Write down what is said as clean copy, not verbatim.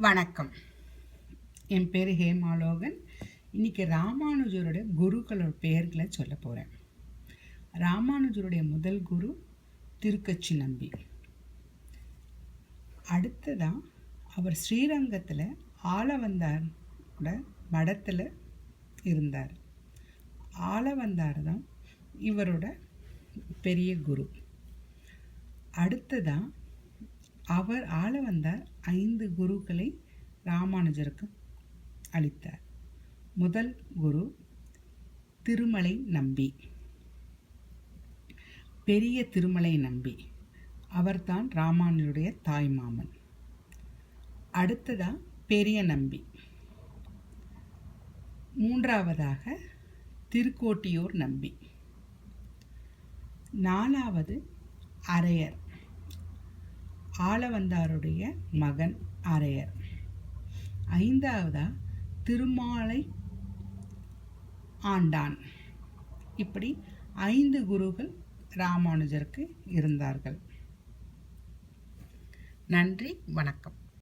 வணக்கம். என் பேர் ஹேமாலோகன். இன்றைக்கி ராமானுஜருடைய குருக்களோட பெயர்களை சொல்ல போகிறேன். ராமானுஜருடைய முதல் குரு திருக்கச்சி நம்பி. அடுத்ததான் அவர் ஸ்ரீரங்கத்தில் ஆளவந்தாரோட மடத்தில் இருந்தார். ஆளவந்தார் தான் இவரோட பெரிய குரு. அடுத்ததான் அவர் ஆளவந்தார் 5 குருக்களை ராமானுஜருக்கு அளித்தார். முதல் குரு திருமலை நம்பி, பெரிய திருமலை நம்பி. அவர்தான் ராமானுஜருடைய தாய் மாமன். அடுத்ததா பெரிய நம்பி. மூன்றாவதாக திருக்கோட்டியூர் நம்பி. நாலாவது அரையர், ஆளவந்தாருடைய மகன் அரையர். ஐந்தாவதா திருமாலை ஆண்டான். இப்படி 5 குருக்கள் ராமானுஜருக்கு இருந்தார்கள். நன்றி, வணக்கம்.